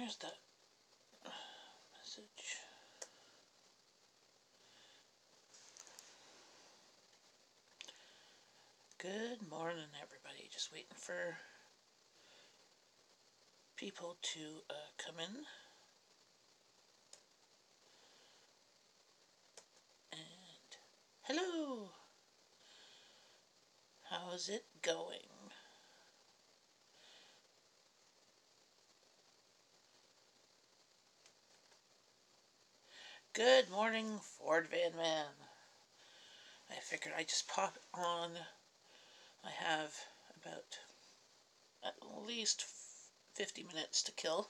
Where's that message? Good morning, everybody. Just waiting for people to come in. And hello. How's it going? Good morning, Ford Van Man. I figured I'd just pop on. I have about at least 50 minutes to kill.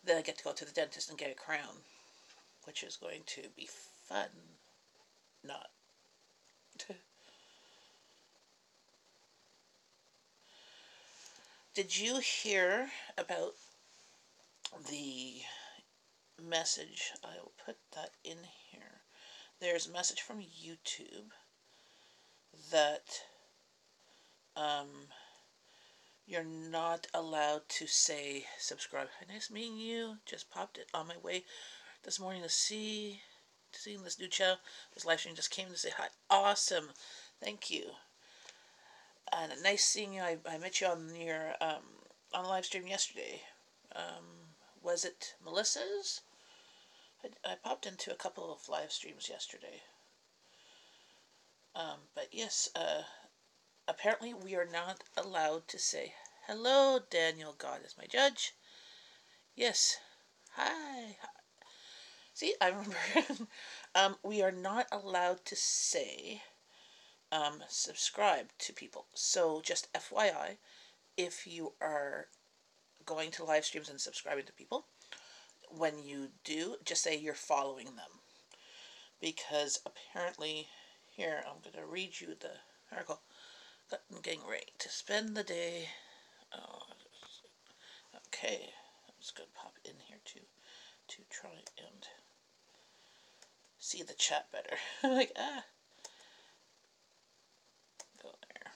Then I get to go to the dentist and get a crown, which is going to be fun. Not. Did you hear about the message? I'll put that in here. There's a message from YouTube that you're not allowed to say subscribe. Hi, nice meeting you. Just popped it on my way this morning to seeing this new channel. This live stream just came to say hi. Awesome. Thank you. And nice seeing you. I met you on your on a live stream yesterday. Was it Melissa's? I popped into a couple of live streams yesterday. But yes, apparently we are not allowed to say hello, Daniel. God is my judge. Yes. Hi. See, I remember. We are not allowed to say subscribe to people. So just FYI, if you are going to live streams and subscribing to people, when you do, just say you're following them. Because apparently, here, I'm going to read you the article. I'm getting ready to spend the day. Oh, okay, I'm just going to pop in here to try and see the chat better. I'm like, go there.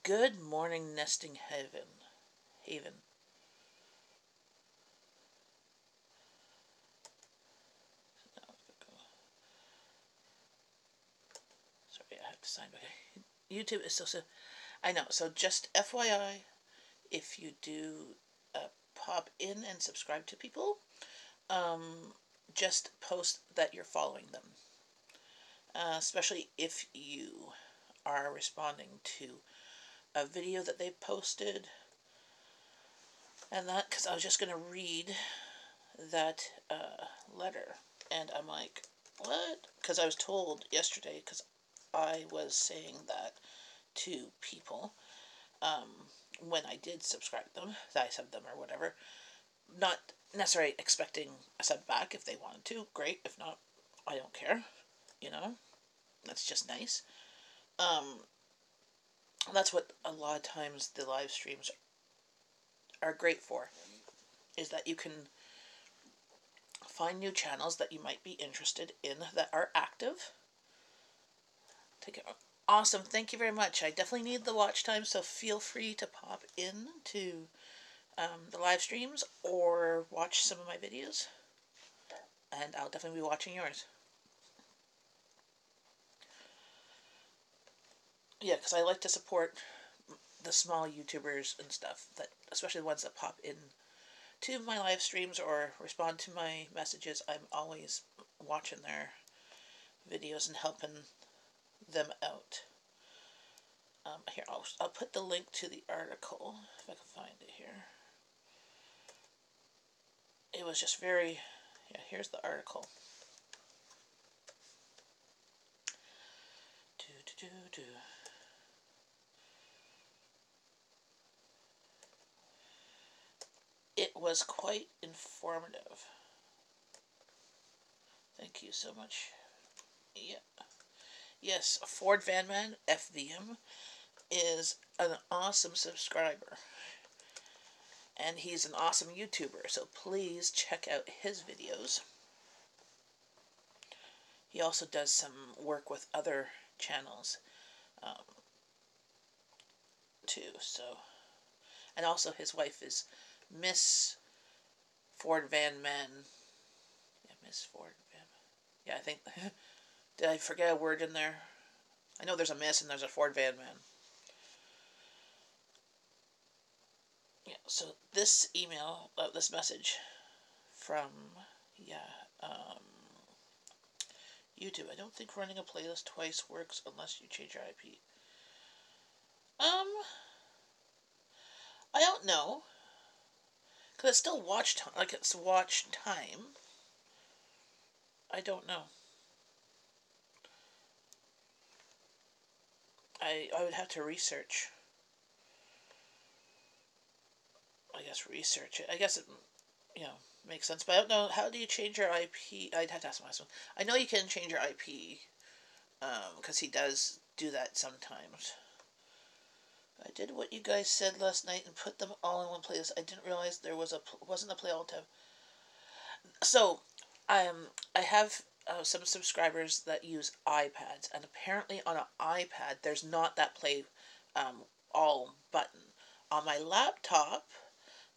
Good morning, nesting haven. Sorry, I have to sign back. YouTube is so. I know. So just FYI, if you do pop in and subscribe to people, just post that you're following them. Especially if you are responding to a video that they've posted. And that, because I was just going to read that letter. And I'm like, what? Because I was told yesterday, because I was saying that to people when I did subscribe them, that I subbed them or whatever. Not necessarily expecting a sub back. If they wanted to, great. If not, I don't care. You know, that's just nice. That's what a lot of times the live streams are great for, is that you can find new channels that you might be interested in that are active. Take it. Awesome. Thank you very much. I definitely need the watch time, so feel free to pop in to the live streams or watch some of my videos. And I'll definitely be watching yours. Yeah, because I like to support the small YouTubers and stuff, that especially the ones that pop in to my live streams or respond to my messages. I'm always watching their videos and helping them out. Here, I'll put the link to the article, if I can find it here. It was just very, yeah, here's the article. It was quite informative. Thank you so much. Yeah. Yes, Ford Van Man, FVM, is an awesome subscriber. And he's an awesome YouTuber, so please check out his videos. He also does some work with other channels. too, so. And also his wife is Miss Ford Van Man. Yeah, Miss Ford Van Man. Yeah, I think. Did I forget a word in there? I know there's a Miss and there's a Ford Van Man. Yeah, so this email, this message from, yeah, YouTube. I don't think running a playlist twice works unless you change your IP. I don't know. Because it's still watch time. Like, it's watch time. I don't know. I would have to research. I guess research it. I guess it, makes sense. But I don't know. How do you change your IP? I'd have to ask my husband. I know you can change your IP. Because he does do that sometimes. I did what you guys said last night and put them all in one playlist. I didn't realize there wasn't a play all tab. So, I have some subscribers that use iPads, and apparently on an iPad there's not that play all button. On my laptop,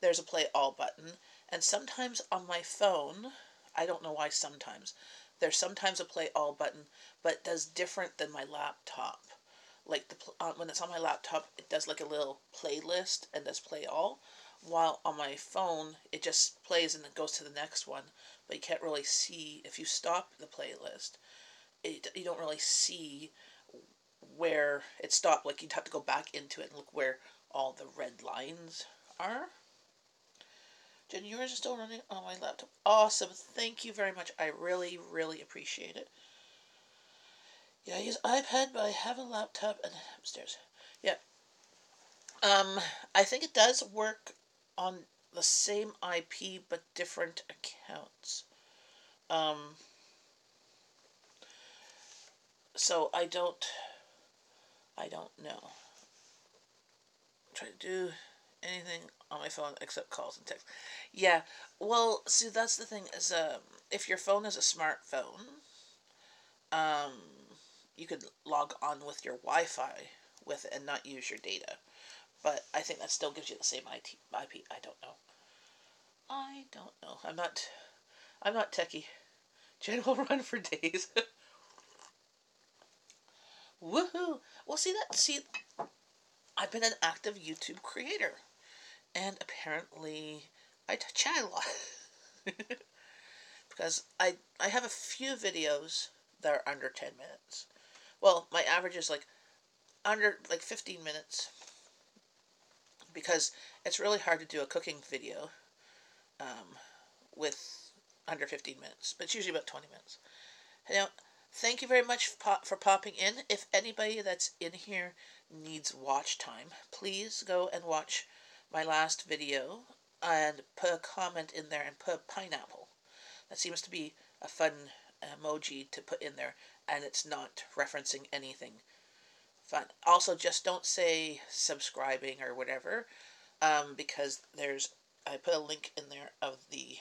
there's a play all button, and sometimes on my phone, I don't know why sometimes, there's sometimes a play all button, but it does different than my laptop. Like when it's on my laptop, it does like a little playlist and does play all, while on my phone it just plays and then goes to the next one. But you can't really see if you stop the playlist. You don't really see where it stopped. Like you'd have to go back into it and look where all the red lines are. Jen, yours is still running on my laptop. Awesome. Thank you very much. I really, really appreciate it. Yeah, I use iPad, but I have a laptop and upstairs. Yeah. I think it does work on the same IP but different accounts. So I don't know. Try to do anything on my phone except calls and text. Yeah. Well, see, that's the thing is, if your phone is a smartphone, you could log on with your Wi-Fi with it and not use your data. But I think that still gives you the same IP. I don't know. I'm not techie. Jen will run for days. Woohoo! Well, see, I've been an active YouTube creator, and apparently I chat a lot because I have a few videos that are under 10 minutes. Well, my average is like under 15 minutes because it's really hard to do a cooking video with under 15 minutes, but it's usually about 20 minutes. Now, thank you very much for popping in. If anybody that's in here needs watch time, please go and watch my last video and put a comment in there and put a pineapple. That seems to be a fun emoji to put in there, and it's not referencing anything fun. Also, just don't say subscribing or whatever, because I put a link in there of the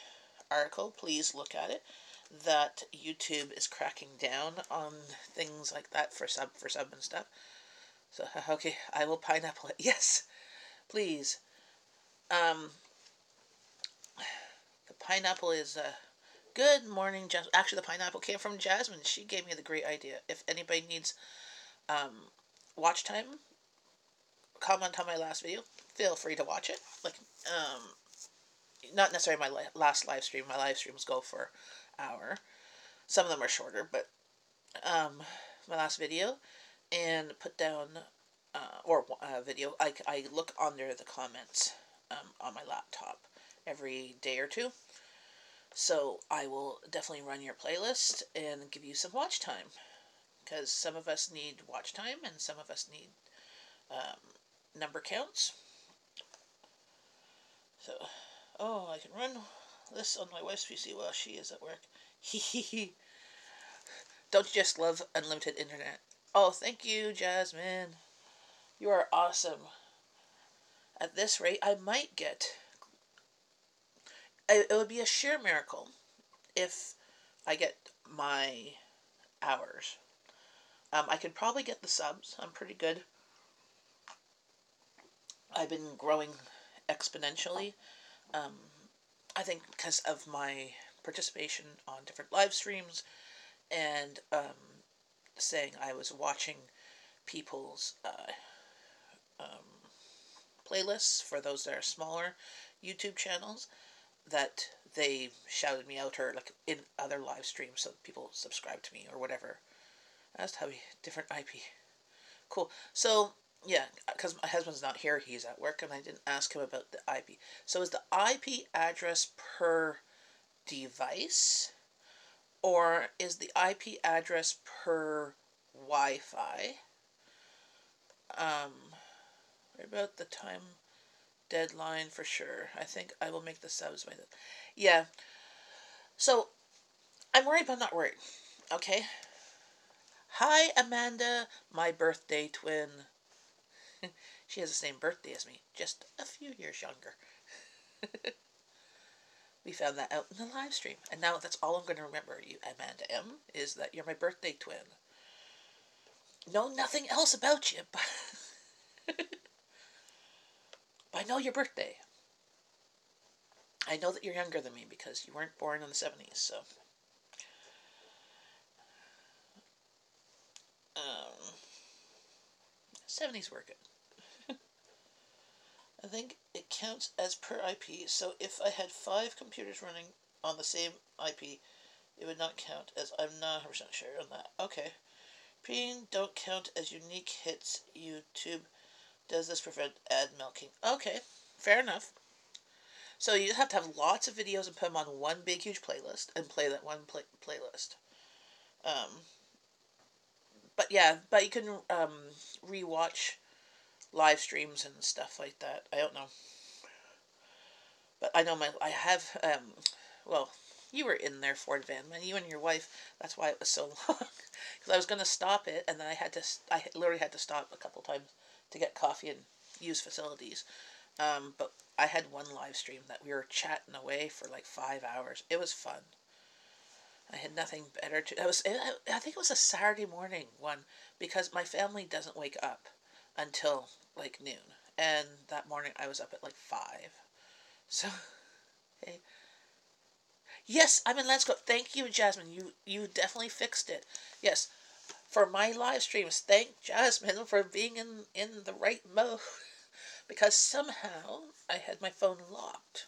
article. Please look at it. That YouTube is cracking down on things like that for sub and stuff. So okay, I will pineapple it. Yes, please. The pineapple is good morning, Jasmine. Actually, the pineapple came from Jasmine. She gave me the great idea. If anybody needs watch time, comment on my last video. Feel free to watch it. Like not necessarily my last live stream. My live streams go for an hour. Some of them are shorter, but my last video, and put down or video. I look under the comments on my laptop every day or two. So I will definitely run your playlist and give you some watch time, because some of us need watch time and some of us need number counts. So, I can run this on my wife's PC while she is at work. Don't you just love unlimited internet? Oh, thank you, Jasmine. You are awesome. At this rate, I might get... It would be a sheer miracle if I get my hours. I could probably get the subs. I'm pretty good. I've been growing exponentially. Um, I think because of my participation on different live streams and saying I was watching people's playlists for those that are smaller YouTube channels, that they shouted me out, or like in other live streams, so people subscribe to me or whatever. That's how we different IP. Cool. So yeah, because my husband's not here, he's at work, and I didn't ask him about the IP. So is the IP address per device, or is the IP address per Wi-Fi? What about the time deadline for sure? I think I will make the subs by the. Yeah. So I'm worried, but I'm not worried. Okay. Hi, Amanda, my birthday twin. She has the same birthday as me, just a few years younger. We found that out in the live stream. And now that's all I'm going to remember, you Amanda M, is that you're my birthday twin. Know nothing else about you, but I know your birthday. I know that you're younger than me because you weren't born in the 70s, so. 70s were good. I think it counts as per IP, so if I had 5 computers running on the same IP, it would not count, as I'm not 100% sure on that. Okay. Ping don't count as unique hits. YouTube does this prevent ad milking? Okay, fair enough. So you have to have lots of videos and put them on one big huge playlist and play that one playlist. Um, but yeah, but you can rewatch live streams and stuff like that. I don't know, but I know I have well, you were in there for it, Van, you and your wife. That's why it was so long, because I was going to stop it, and then I literally had to stop a couple times to get coffee and use facilities. But I had one live stream that we were chatting away for like 5 hours. It was fun. I had nothing better to. I think it was a Saturday morning one, because my family doesn't wake up until like noon, and that morning I was up at like 5. So, hey. Yes, I'm in Let's Go. Thank you, Jasmine. You definitely fixed it. Yes, for my live streams, thank Jasmine for being in the right mode, because somehow I had my phone locked.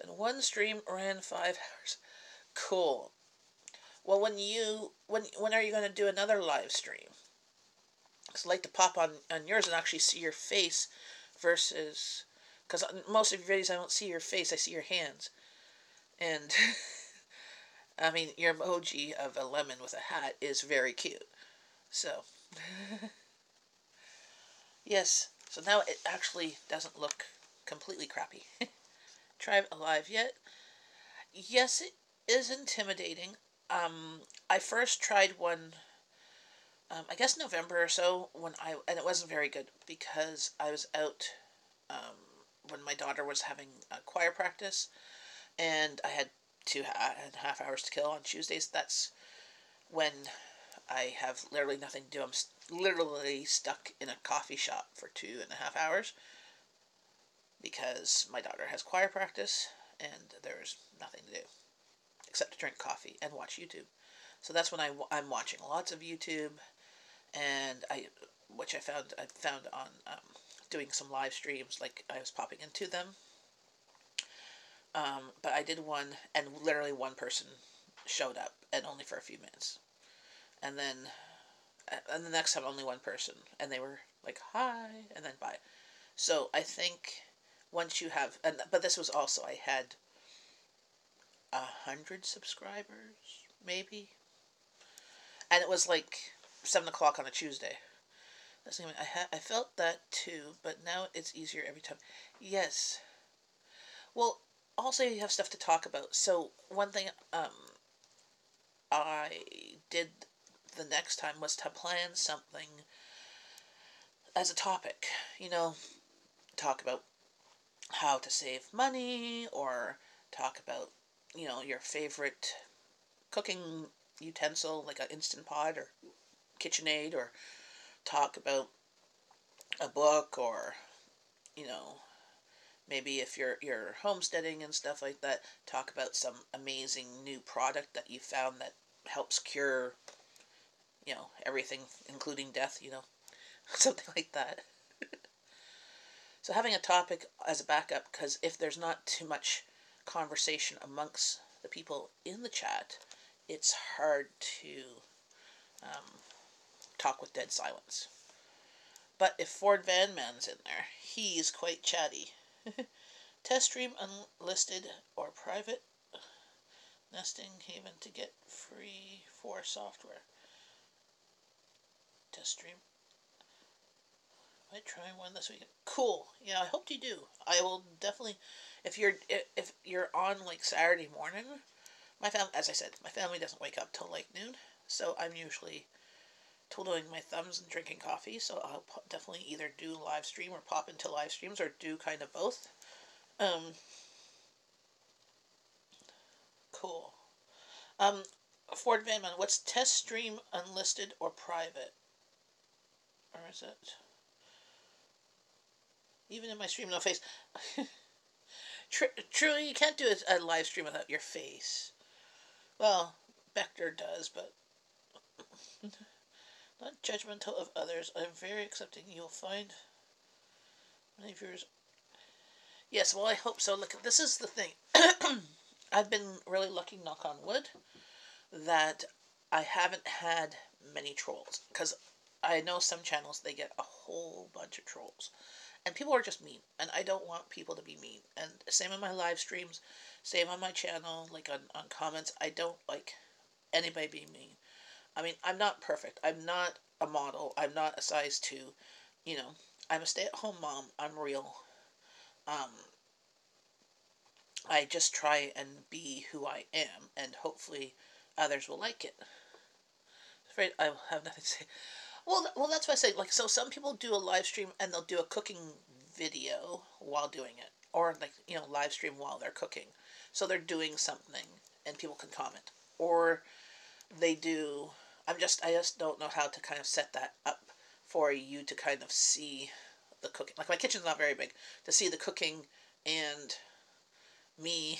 Then one stream ran 5 hours. Cool. Well, when are you going to do another live stream? Because I'd like to pop on yours and actually see your face, versus, because most of your videos I don't see your face, I see your hands, and I mean your emoji of a lemon with a hat is very cute. So yes, so now it actually doesn't look completely crappy. Tribe alive yet? Yes, it is intimidating. I first tried one, I guess November or so, and it wasn't very good because I was out when my daughter was having a choir practice, and I had 2.5 hours to kill on Tuesdays. That's when I have literally nothing to do. I'm literally stuck in a coffee shop for 2.5 hours because my daughter has choir practice and there's nothing to do except to drink coffee and watch YouTube. So that's when I'm watching lots of YouTube, and I found on doing some live streams, like I was popping into them. But I did one, and literally one person showed up, and only for a few minutes. And then, and the next time only one person, and they were like, hi, and then bye. So I think once you have, but this was also, I had 100 subscribers, maybe, and it was like 7 o'clock on a Tuesday. I felt that too, but now it's easier every time. Yes. Well, also you have stuff to talk about. So one thing I did the next time was to plan something as a topic. You know, talk about how to save money, or talk about, your favorite cooking utensil, like an Instant Pot or KitchenAid, or talk about a book, or, you know, maybe if you're homesteading and stuff like that, talk about some amazing new product that you found that helps cure, everything, including death, something like that. So having a topic as a backup, because if there's not too much conversation amongst the people in the chat, it's hard to talk with dead silence. But if Ford Van Man's in there, he's quite chatty. Test stream unlisted or private nesting haven to get free for software. Test stream. I try one this weekend. Cool. Yeah, I hope you do. I will definitely. If you're on like Saturday morning, my family, as I said, my family doesn't wake up till like noon, so I'm usually twiddling my thumbs and drinking coffee. So I'll definitely either do live stream or pop into live streams, or do kind of both. Cool. Ford Van Man, what's test stream unlisted or private? Or is it? Even in my stream, no face. Truly, you can't do a live stream without your face. Well, Bechter does, but not judgmental of others. I'm very accepting. You'll find many viewers. Yes, well, I hope so. Look, this is the thing. I've been really lucky, knock on wood, that I haven't had many trolls. Because I know some channels, they get a whole bunch of trolls. And people are just mean. And I don't want people to be mean. And same on my live streams, same on my channel, like on comments. I don't like anybody being mean. I mean, I'm not perfect. I'm not a model. I'm not a size 2. I'm a stay-at-home mom. I'm real. I just try and be who I am, and hopefully others will like it. I'm afraid I will have nothing to say. Well, that's why I say, like, so some people do a live stream and they'll do a cooking video while doing it, or like, live stream while they're cooking. So they're doing something and people can comment, or they do. I just don't know how to kind of set that up for you to kind of see the cooking. Like, my kitchen's not very big, to see the cooking and me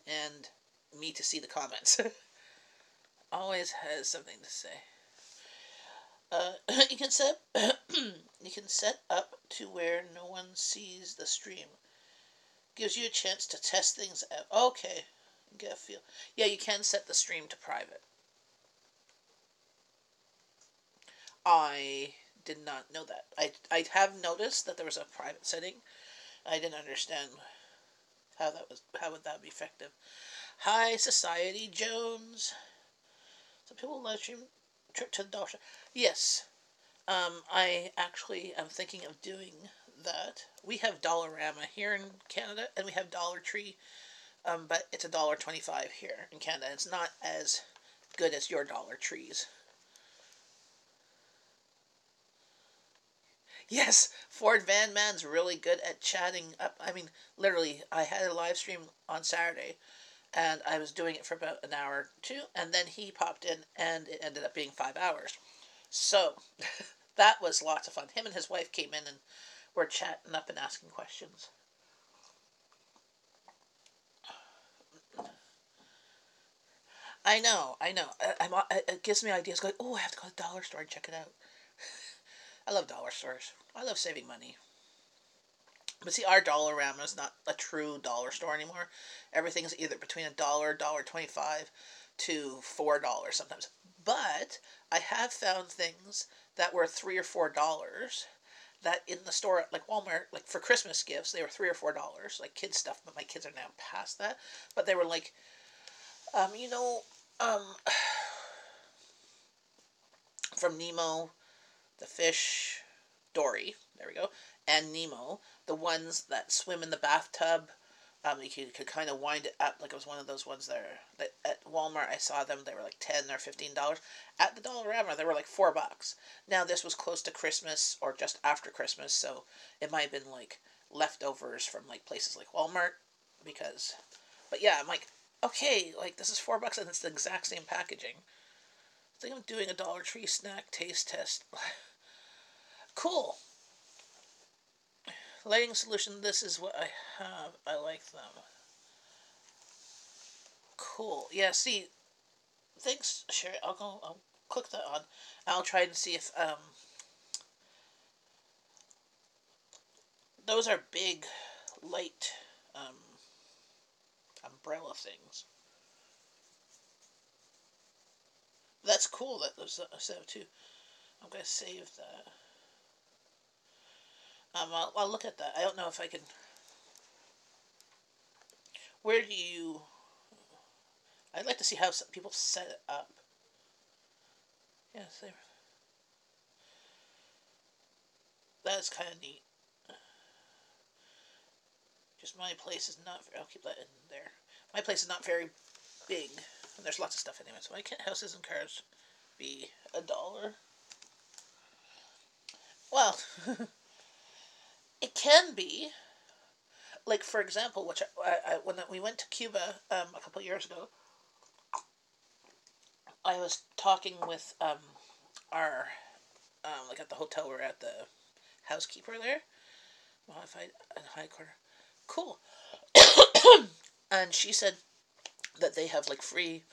to see the comments. Always has something to say. You can set up to where no one sees the stream. Gives you a chance to test things out. Okay, get a feel. Yeah, you can set the stream to private. I did not know that. I have noticed that there was a private setting. I didn't understand how would that be effective. Hi, Society Jones. Some people live stream trip to the dollar shop. Yes. I actually am thinking of doing that. We have Dollarama here in Canada, and we have Dollar Tree, but it's $1.25 here in Canada. It's not as good as your Dollar Trees. Yes, Ford Van Man's really good at chatting up. I mean, literally, I had a live stream on Saturday, and I was doing it for about an hour or two, and then he popped in, and it ended up being 5 hours. So, that was lots of fun. Him and his wife came in and were chatting up and asking questions. I know. It gives me ideas, going, oh, I have to go to the dollar store and check it out. I love dollar stores. I love saving money. But see, our Dollarama is not a true dollar store anymore. Everything is either between $1, $1.25 to $4 sometimes. But I have found things that were $3 or $4 that in the store, like Walmart, like for Christmas gifts, they were $3 or $4, like kids stuff. But my kids are now past that. But they were like, from Nemo, the fish, Dory, there we go, and Nemo, the ones that swim in the bathtub. You could kind of wind it up like it was one of those ones there. That at Walmart, I saw them. They were like $10 or $15. At the Dollarama, they were like $4. Now this was close to Christmas or just after Christmas, so it might have been like leftovers from like places like Walmart. But yeah, I'm like, okay, like this is $4 and it's the exact same packaging. I think I'm doing a Dollar Tree snack taste test. Cool. lighting solution. This is what I have. I like them. Cool. Yeah, see, thanks, Sherry. I'll click that on. I'll try and see if, those are big, light, um, umbrella things. That's cool that there's a set of two. I'm going to save that. I'll look at that. I don't know if I can. Where do you? I'd like to see how people set it up. Yes, that's kind of neat. Just my place is not. I'll keep that in there. My place is not very big, and there's lots of stuff anyway. So why can't houses and cars be $1? Well, it can be. Like for example, which when we went to Cuba a couple of years ago, I was talking with our like at the hotel we're at, the housekeeper there, modified and high quarter. Cool. And she said that they have like free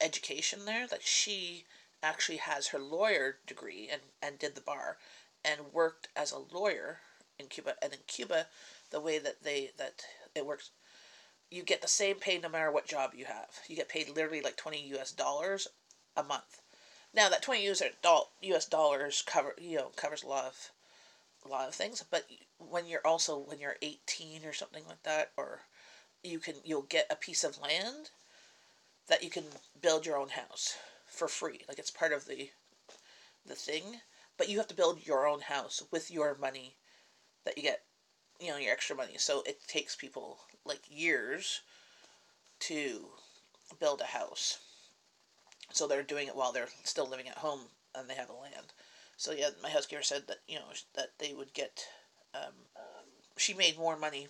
education there. That she actually has her lawyer degree and did the bar and worked as a lawyer in Cuba. And in Cuba, the way that it works, you get the same pay no matter what job you have. You get paid literally like $20 a month. Now that US dollars covers a lot of things, but when you're 18 or something like that, or you'll get a piece of land that you can build your own house for free. Like it's part of the thing, but you have to build your own house with your money that you get, your extra money. So it takes people like years to build a house. So they're doing it while they're still living at home and they have a land. So yeah, my housekeeper said that that they would get. She made more money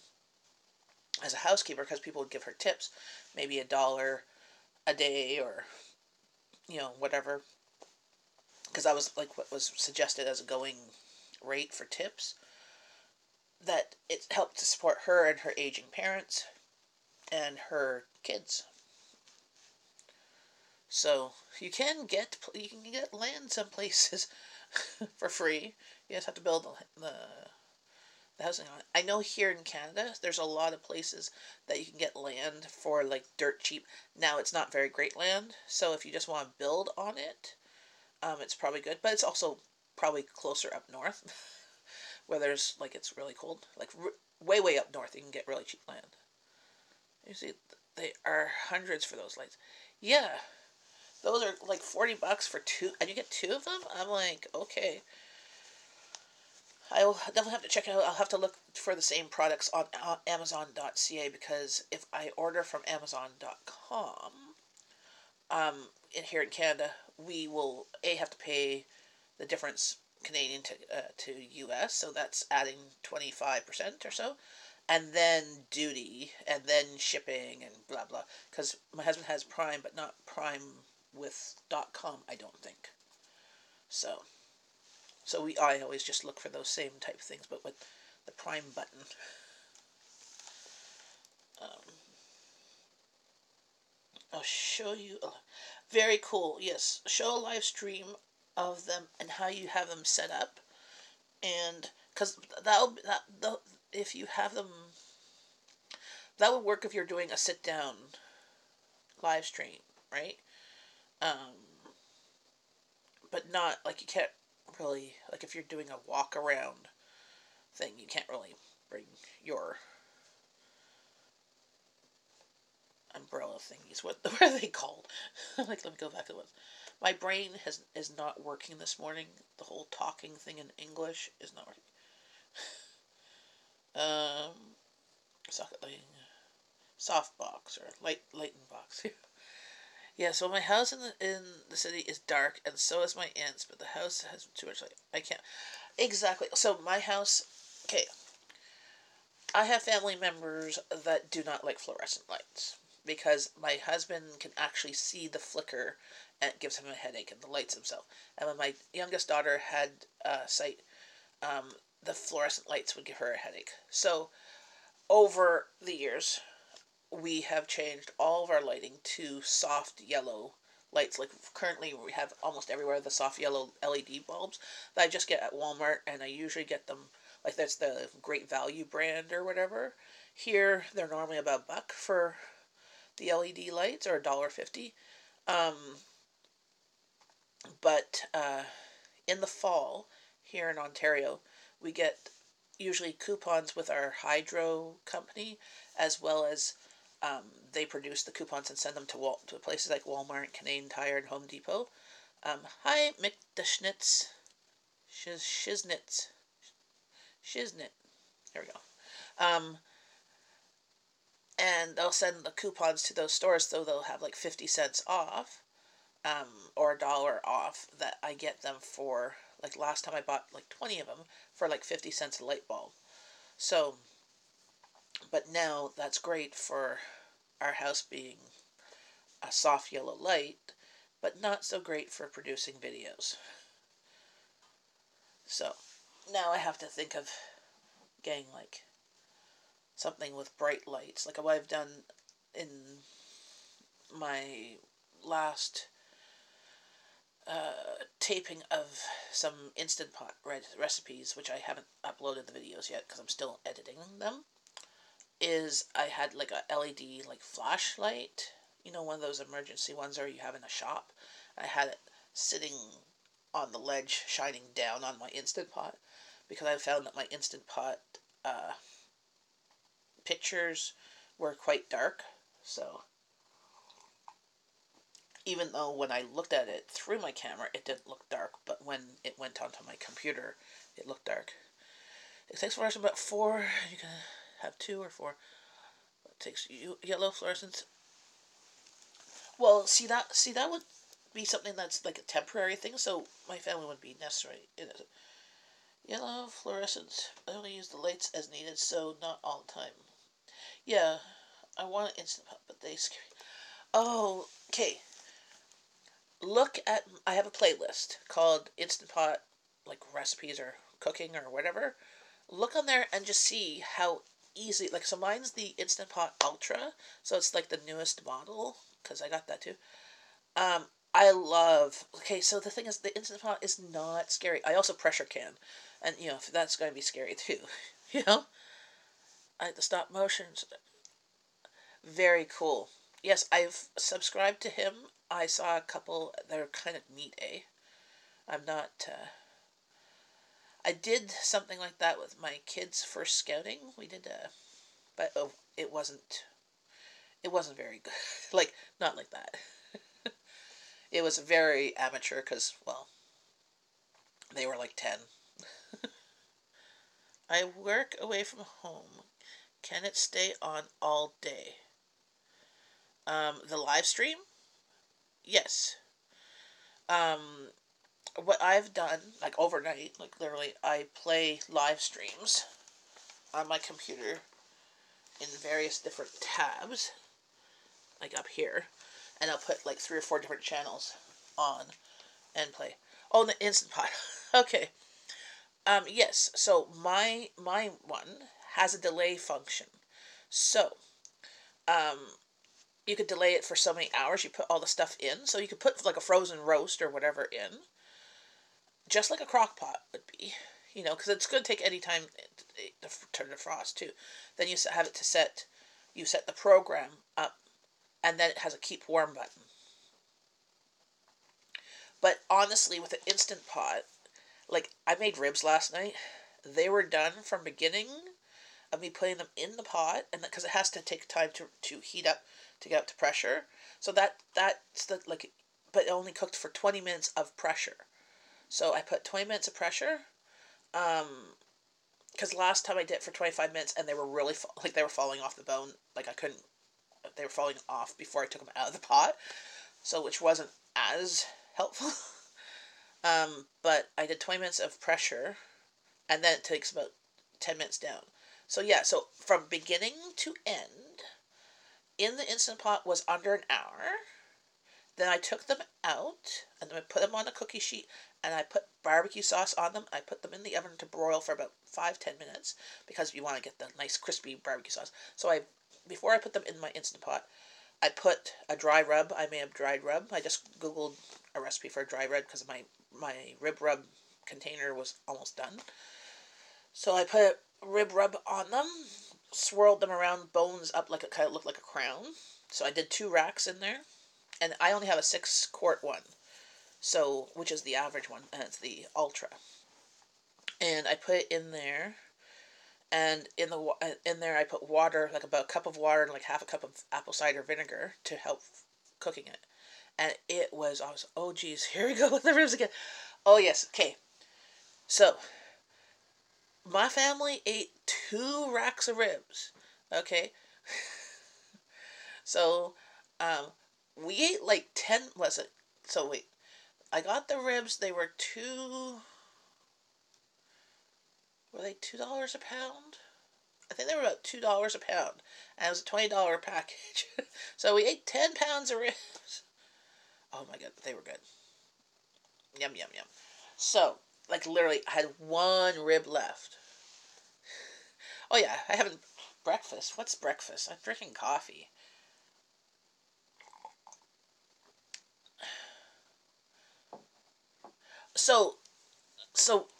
as a housekeeper because people would give her tips, maybe $1 a day or whatever. Because that was like what was suggested as a going rate for tips. That it helped to support her and her aging parents and her kids. So you can get land some places for free. You just have to build the housing on it. I know here in Canada, there's a lot of places that you can get land for like dirt cheap. Now it's not very great land, so if you just want to build on it, it's probably good. But it's also probably closer up north, where there's like it's really cold. Like way up north, you can get really cheap land. You see, they are hundreds for those lights. Yeah, those are like $40 for two, and you get two of them. I'm like, okay. I'll definitely have to check it out. I'll have to look for the same products on Amazon.ca, because if I order from Amazon.com, here in Canada, we will have to pay the difference Canadian to US, so that's adding 25% or so, and then duty, and then shipping, and blah blah. Because my husband has Prime, but not Prime with .com, I don't think. So I always just look for those same type of things, but with the Prime button. I'll show you. Very cool. Yes, show a live stream of them and how you have them set up, and because if you have them, that would work if you're doing a sit down live stream, right? Um, but not like you can't really, like if you're doing a walk around thing, you can't really bring your umbrella thingies. What are they called? Like, let me go back to what. My brain is not working this morning. The whole talking thing in English is not working. Socket lighting, softbox or lighting box. Yeah, so my house in the city is dark, and so is my aunt's, but the house has too much light. I can't exactly. So my house, okay. I have family members that do not like fluorescent lights, because my husband can actually see the flicker, and it gives him a headache, and the lights himself. And when my youngest daughter had sight, the fluorescent lights would give her a headache. So over the years, we have changed all of our lighting to soft yellow lights. Like currently we have almost everywhere the soft yellow LED bulbs that I just get at Walmart, and I usually get them, like that's the Great Value brand or whatever. Here they're normally about $1 for the LED lights, or $1.50. Um, but in the fall here in Ontario, we get usually coupons with our hydro company, as well as they produce the coupons and send them to places like Walmart, Canadian Tire, and Home Depot. Hi, McDeschnitz. Shiznit. There we go. And they'll send the coupons to those stores, so they'll have like 50 cents off, or $1 off, that I get them for, like last time I bought like 20 of them for like 50 cents a light bulb. So, but now that's great for our house being a soft yellow light, but not so great for producing videos. So now I have to think of getting like something with bright lights, like what I've done in my last taping of some Instant Pot recipes, which I haven't uploaded the videos yet because I'm still editing them, is I had like a LED like flashlight, you know, one of those emergency ones that you have in a shop. I had it sitting on the ledge shining down on my Instant Pot, because I found that my Instant Pot pictures were quite dark. So even though when I looked at it through my camera it didn't look dark, but when it went onto my computer it looked dark. It takes fluorescence about 4. You can have 2 or 4. It takes yellow fluorescence. Well, see that would be something that's like a temporary thing, so my family wouldn't be necessary in it. Yellow fluorescence. I only use the lights as needed, so not all the time. Yeah, I want an Instant Pot, but they scare me. Oh, okay. I have a playlist called Instant Pot, like recipes or cooking or whatever. Look on there and just see how easy, like, so mine's the Instant Pot Ultra, so it's like the newest model, because I got that too. I love, okay, so the thing is, the Instant Pot is not scary. I also pressure can, and, you know, that's going to be scary too, you know? The stop motions, very cool. Yes, I've subscribed to him. I saw a couple that are kind of neat, eh? I'm not, I did something like that with my kids for scouting. We did, but it wasn't very good. Like, not like that. It was very amateur because, well, they were like 10. I work away from home. Can it stay on all day? The live stream? Yes. What I've done, like overnight, like literally, I play live streams on my computer in various different tabs, like up here, and I'll put like 3 or 4 different channels on and play. Oh, the Instant Pot. Okay. Yes. So my one has a delay function. So, you could delay it for so many hours. You put all the stuff in, so you could put like a frozen roast or whatever in, just like a crock pot would be, you know, because it's going to take any time to defrost too. Then you have it to set. You set the program up, and then it has a keep warm button. But honestly, with an Instant Pot, like, I made ribs last night. They were done from beginning of me putting them in the pot, and because it has to take time to heat up to get up to pressure. So that's the, like, but it only cooked for 20 minutes of pressure. So I put 20 minutes of pressure, because last time I did it for 25 minutes, and they were really like they were falling off the bone. Like I couldn't, they were falling off before I took them out of the pot. So which wasn't as helpful. But I did 20 minutes of pressure, and then it takes about 10 minutes down. So yeah, so from beginning to end, in the Instant Pot was under an hour. Then I took them out, and then I put them on a cookie sheet, and I put barbecue sauce on them. I put them in the oven to broil for about 5-10 minutes, because you want to get the nice crispy barbecue sauce. So before I put them in my Instant Pot, I put a dry rub. I made a dried rub. I just Googled a recipe for a dry rub, because my rib rub container was almost done. So I put rib rub on them, swirled them around, bones up like it kind of looked like a crown. So I did 2 racks in there, and I only have a 6-quart one, so which is the average one, and it's the ultra. And I put it in there, and in there I put water, like about a cup of water and like half a cup of apple cider vinegar to help cooking it. And I was, oh geez, here we go with the ribs again. Oh yes, okay. So my family ate 2 racks of ribs. Okay. So, we ate like 10, was it? So wait, I got the ribs, they were they $2 a pound? I think they were about $2 a pound, and it was a $20 package. So we ate 10 pounds of ribs. Oh my god, they were good. Yum, yum, yum. So, like literally, I had 1 rib left. Oh yeah, I haven't, breakfast. What's breakfast? I'm drinking coffee. So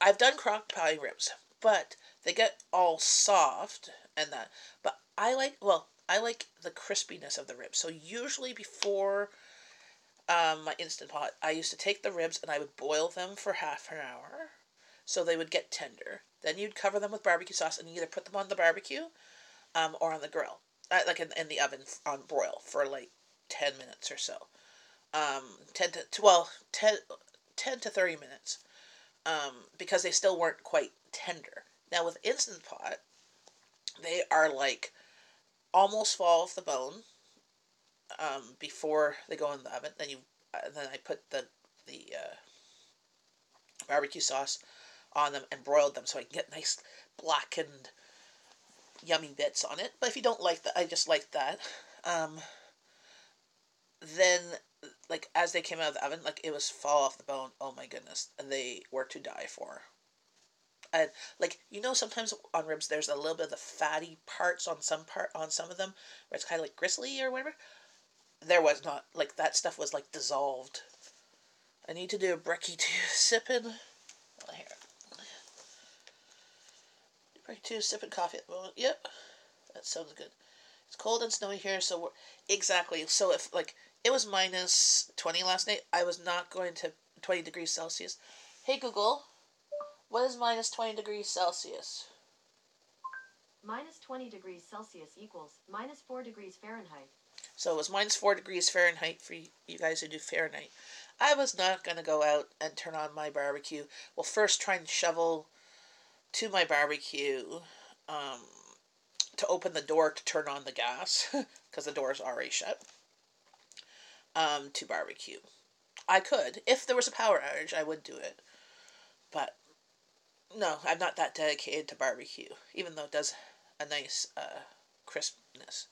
I've done crock pie ribs, but they get all soft and that. But I like the crispiness of the ribs. So usually before my Instant Pot, I used to take the ribs and I would boil them for half an hour, so they would get tender. Then you'd cover them with barbecue sauce and either put them on the barbecue, or on the grill, like in the oven on broil for like 10 minutes or so. 10 to 30 minutes, because they still weren't quite tender. Now with Instant Pot, they are like almost fall off the bone, before they go in the oven. Then I put the barbecue sauce on them and broiled them so I can get nice blackened yummy bits on it. But if you don't like that, I just like that. Then, like, as they came out of the oven, like, it was fall off the bone. Oh my goodness. They were to die for. And, like, sometimes on ribs there's a little bit of the fatty parts on some of them, where it's kind of like gristly or whatever. There was not. Like, that stuff was, like, dissolved. I need to do a brekkie 2 sipping. Oh, here. Brekkie 2 sipping coffee at the moment. Yep. That sounds good. It's cold and snowy here, so exactly. So if, like, it was minus 20 last night, I was not going to 20 degrees Celsius. Hey Google, what is minus 20 degrees Celsius? Minus 20 degrees Celsius equals minus 4 degrees Fahrenheit. So it was minus 4 degrees Fahrenheit for you guys who do Fahrenheit. I was not going to go out and turn on my barbecue. Well, first try and shovel to my barbecue, to open the door to turn on the gas, because the door is already shut, to barbecue. I could. If there was a power outage, I would do it. But, no, I'm not that dedicated to barbecue, even though it does a nice crispness.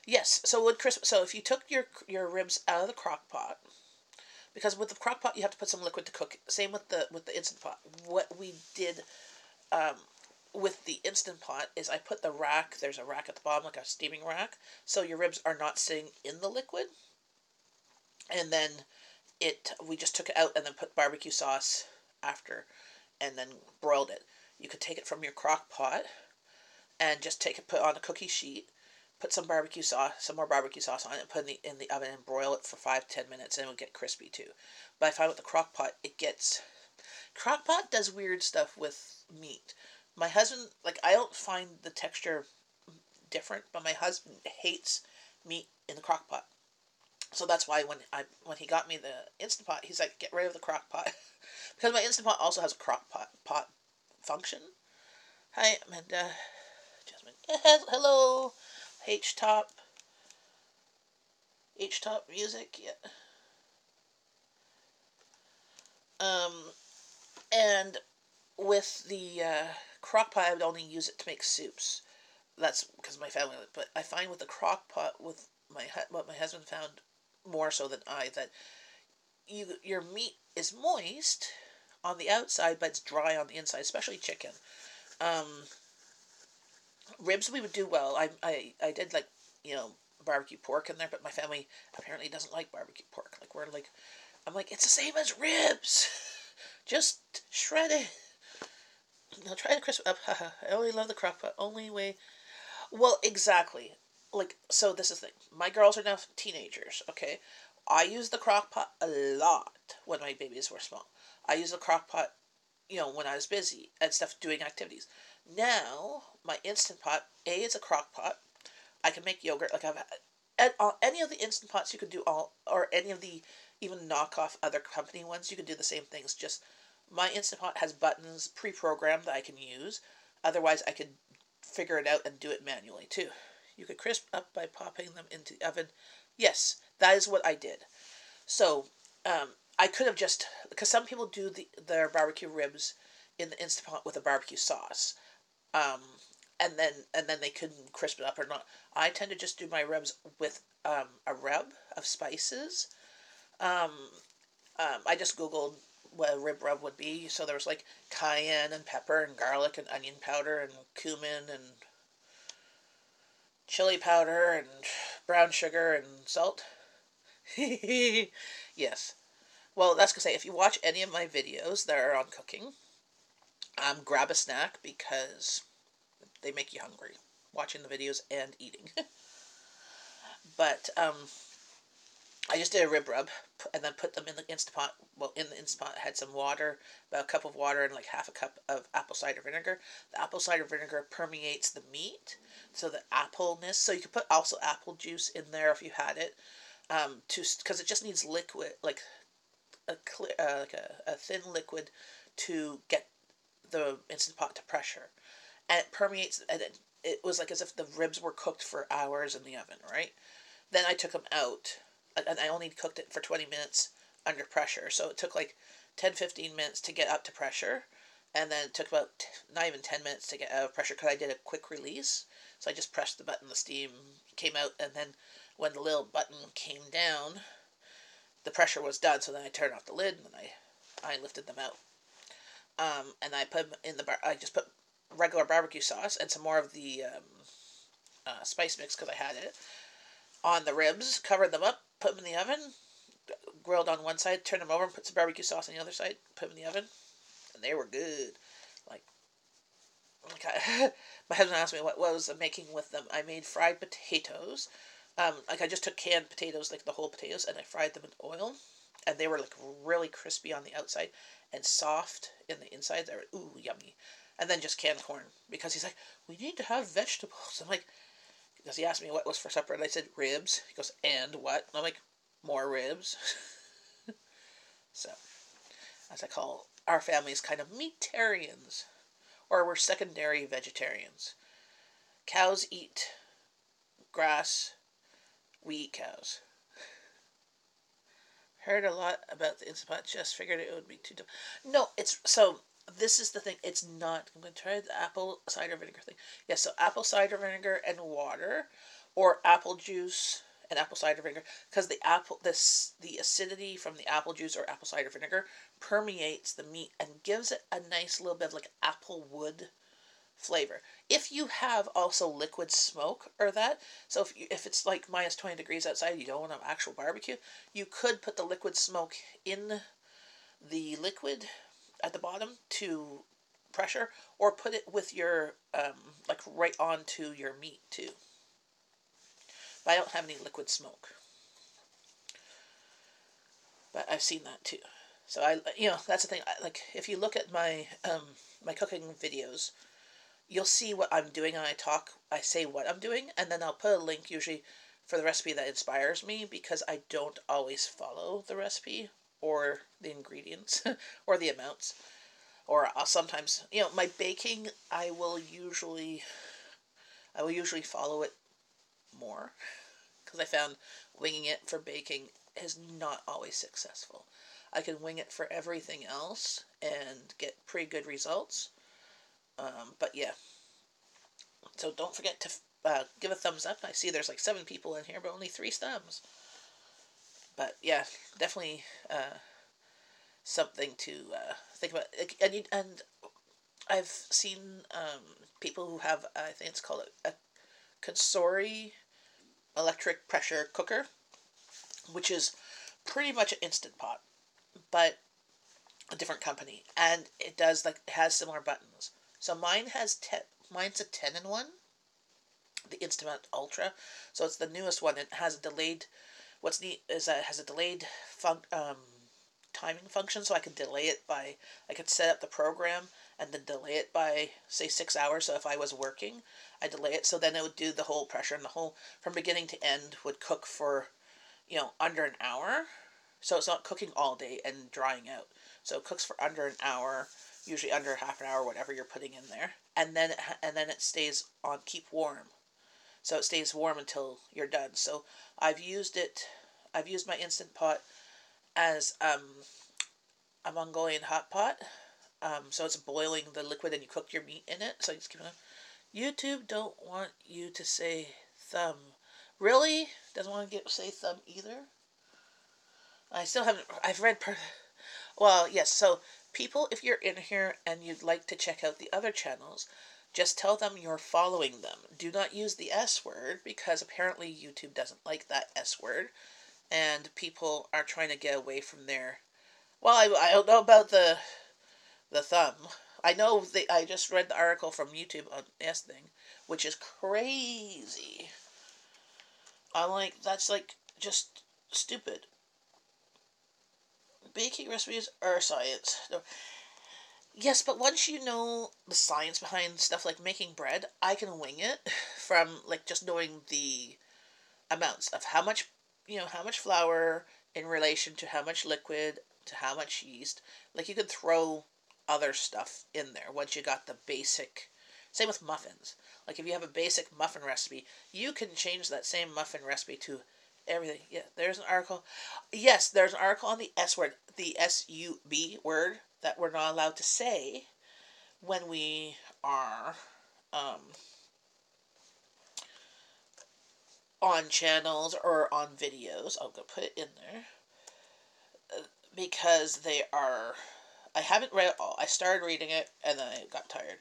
Yes, so if you took your ribs out of the crock pot, because with the crock pot you have to put some liquid to cook. Same with the Instant Pot. What we did with the Instant Pot is I put the rack. There's a rack at the bottom, like a steaming rack, so your ribs are not sitting in the liquid. And then we just took it out and then put barbecue sauce after, and then broiled it. You could take it from your crock pot and just put on a cookie sheet, put some more barbecue sauce on it, put it in the oven and broil it for 5-10 minutes, and it would get crispy too. But I find with the crock pot, crock pot does weird stuff with meat. My husband, like, I don't find the texture different, but my husband hates meat in the crock pot. So that's why when he got me the Instant Pot, he's like, get rid of the crock pot. Because my Instant Pot also has a crock pot function. Hi, Amanda. Jasmine. Hello. H-top music, yeah. And with the crock pot, I would only use it to make soups. That's because my family. But I find with the crock pot, with what my husband found more so than I, that your meat is moist on the outside, but it's dry on the inside, especially chicken. Um, Ribs we would do well. I did like, barbecue pork in there, but my family apparently doesn't like barbecue pork. Like we're like, I'm like, it's the same as ribs. Just shred it. I'll try to crisp it up. I only love the crock pot. Only way. Well, exactly. Like, so this is the thing. My girls are now teenagers, okay? I used the crock pot a lot when my babies were small. I used the crock pot, when I was busy and stuff doing activities. Now, my Instant Pot, A, is a crock pot. I can make yogurt. Like, any of the Instant Pots you can do all, or any of the even knockoff other company ones, you can do the same things. Just my Instant Pot has buttons pre-programmed that I can use. Otherwise, I could figure it out and do it manually too. You could crisp up by popping them into the oven. Yes, that is what I did. So, I could have just, because some people do their barbecue ribs in the Instant Pot with a barbecue sauce, um, and then they can crisp it up or not. I tend to just do my ribs with a rub of spices. Um, I just googled what a rib rub would be. So there was like cayenne and pepper and garlic and onion powder and cumin and chili powder and brown sugar and salt. Yes. Well, that's gonna say, if you watch any of my videos that are on cooking, grab a snack because they make you hungry watching the videos and eating. But I just did a rib rub and then put them in the Instant Pot. Well, in the Instant Pot, I had some water, about a cup of water, and like half a cup of apple cider vinegar. The apple cider vinegar permeates the meat, so the appleness. So you could put also apple juice in there if you had it, because it just needs liquid, like a clear, like a thin liquid, to get the Instant Pot to pressure, and it permeates. And it was like as if the ribs were cooked for hours in the oven, right? Then I took them out, and I only cooked it for 20 minutes under pressure. So it took like 10-15 minutes to get up to pressure, and then it took about not even 10 minutes to get out of pressure because I did a quick release. So I just pressed the button, the steam came out, and then when the little button came down, the pressure was done. So then I turned off the lid, and then I lifted them out. And I put them in I just put regular barbecue sauce and some more of the spice mix because I had it on the ribs, covered them up, put them in the oven, grilled on one side, turned them over, and put some barbecue sauce on the other side, put them in the oven, and they were good. Like my husband asked me what was I making with them. I made fried potatoes. Like I just took canned potatoes, like the whole potatoes, and I fried them in oil, and they were like really crispy on the outside and soft in the inside. They were yummy. And then just canned corn because he's like, we need to have vegetables. I'm like, because he asked me what was for supper, and I said ribs. He goes, and what? And I'm like, more ribs. So, as I call our families, kind of meatarians, or we're secondary vegetarians. Cows eat grass. We eat cows. Heard a lot about the Instant Pot. Just figured it would be too dumb. No, it's so. This is the thing. It's not. I'm going to try the apple cider vinegar thing. Yes, so apple cider vinegar and water, or apple juice and apple cider vinegar, because the acidity from the apple juice or apple cider vinegar permeates the meat and gives it a nice little bit of like apple wood flavor. If you have also liquid smoke or that, so if it's like minus 20 degrees outside, you don't want to have actual barbecue, you could put the liquid smoke in the liquid at the bottom to pressure, or put it with your like right onto your meat too. But I don't have any liquid smoke. But I've seen that too. So that's the thing. Like if you look at my my cooking videos, you'll see what I'm doing, and I say what I'm doing, and then I'll put a link usually for the recipe that inspires me, because I don't always follow the recipe or the ingredients or the amounts. Or I'll sometimes, my baking, I will usually follow it more, because I found winging it for baking is not always successful. I can wing it for everything else and get pretty good results. But yeah, so don't forget to give a thumbs up. I see there's like 7 people in here, but only 3 thumbs. But yeah, definitely something to think about. And I've seen people who have, I think it's called a Consori electric pressure cooker, which is pretty much an instant pot, but a different company, and it has similar buttons. So mine's a 10-in-1, the Instant Ultra. So it's the newest one. It has a delayed. What's neat is that it has a delayed timing function, so I can delay it by. I could set up the program and then delay it by say 6 hours. So if I was working, I delay it, so then it would do the whole pressure, and the whole from beginning to end would cook for under an hour. So it's not cooking all day and drying out. So it cooks for under an hour, usually under half an hour, whatever you're putting in there, and then it stays on keep warm. So it stays warm until you're done. So I've used it. I've used my Instant Pot as a Mongolian hot pot. So it's boiling the liquid and you cook your meat in it. So you just keep it on. YouTube don't want you to say thumb. Really? Doesn't want to say thumb either? I still haven't. I've read. Well, yes. So people, if you're in here and you'd like to check out the other channels, just tell them you're following them. Do not use the S word, because apparently YouTube doesn't like that S word, and people are trying to get away from their. Well, I don't know about the thumb. I know I just read the article from YouTube on S thing, which is crazy. I'm like, that's like just stupid. Baking recipes are science. No. Yes, but once you know the science behind stuff like making bread, I can wing it from like just knowing the amounts of how much flour in relation to how much liquid to how much yeast. Like you could throw other stuff in there once you got the basic. Same with muffins. Like if you have a basic muffin recipe, you can change that same muffin recipe to everything. Yeah, there's an article. Yes, there's an article on the S word, the SUB word that we're not allowed to say when we are um, on channels or on videos. I'll go put it in there because they are. I haven't read it all. I started reading it and then I got tired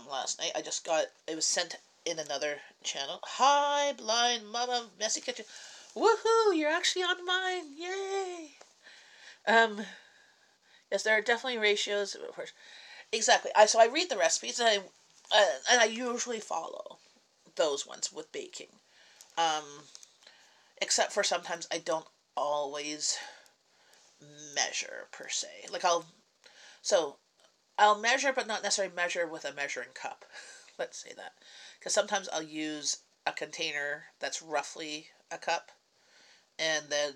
last night. I just got it was sent in another channel. Hi, blind mama, messy kitchen. Woohoo! You're actually on mine. Yay! Um, yes, there are definitely ratios. Of course, exactly. So I read the recipes and I usually follow those ones with baking. Um, except for sometimes I don't always measure per se. So I'll measure, but not necessarily measure with a measuring cup. Let's say that, because sometimes I'll use a container that's roughly a cup, and then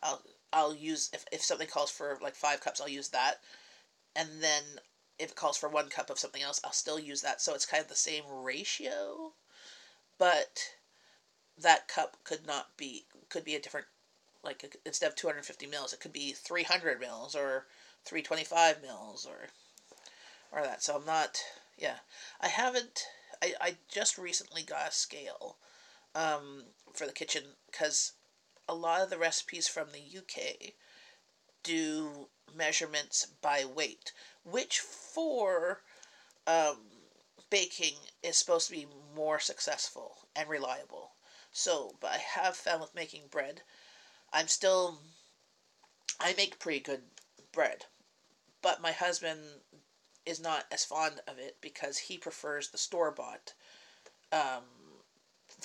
I'll I'll use if something calls for like 5 cups, I'll use that, and then if it calls for 1 cup of something else, I'll still use that. So it's kind of the same ratio, but that cup could be a different, like instead of 250 mils, it could be 300 mils or 325 mils or that. So I'm not, yeah, I haven't. I just recently got a scale for the kitchen because a lot of the recipes from the UK do measurements by weight, which for um, baking is supposed to be more successful and reliable. So, but I have found with making bread, I'm still, I make pretty good bread, but my husband is not as fond of it because he prefers the store-bought, um,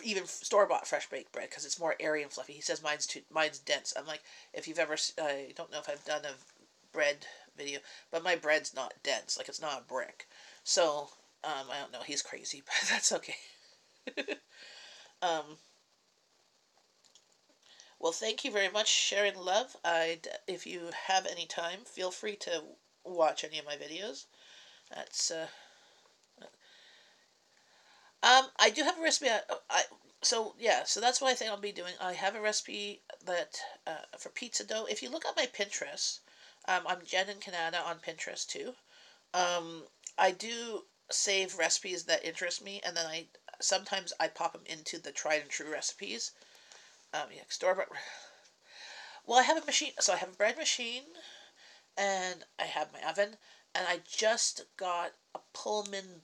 even store-bought fresh baked bread because it's more airy and fluffy. He says mine's dense. I'm like, if you've ever, I don't know if I've done a bread video, but my bread's not dense. Like it's not a brick. So, I don't know. He's crazy, but that's okay. um, well, thank you very much, Sharon Love. If you have any time, feel free to watch any of my videos. That's I do have a recipe. So yeah, so that's what I think I'll be doing. I have a recipe that for pizza dough. If you look at my Pinterest, I'm Jen in Canada on Pinterest too. Um, I do save recipes that interest me, and then I sometimes I pop them into the tried and true recipes. Yeah, store bought. Well, I have a machine. So I have a bread machine, and I have my oven, and I just got a Pullman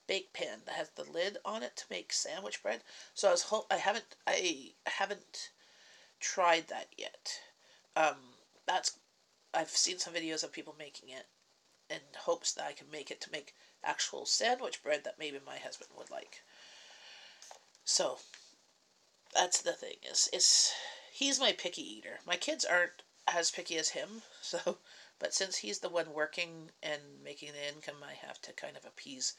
bake pan that has the lid on it to make sandwich bread. So I haven't tried that yet. Um, that's I've seen some videos of people making it in hopes that I can make it to make actual sandwich bread that maybe my husband would like. So that's the thing is he's my picky eater. My kids aren't as picky as him, so but since he's the one working and making the income, I have to kind of appease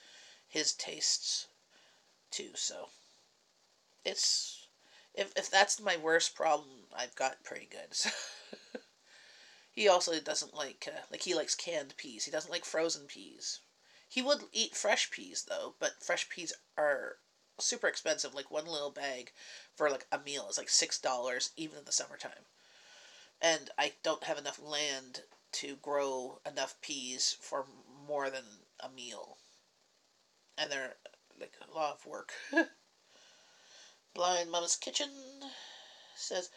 his tastes too. So it's if that's my worst problem, I've got pretty good. So he also doesn't like he likes canned peas. He doesn't like frozen peas. He would eat fresh peas though, but fresh peas are super expensive. Like one little bag for like a meal is like $6, even in the summertime. And I don't have enough land to grow enough peas for more than a meal, and they're like a lot of work. Blind Mama's Kitchen says,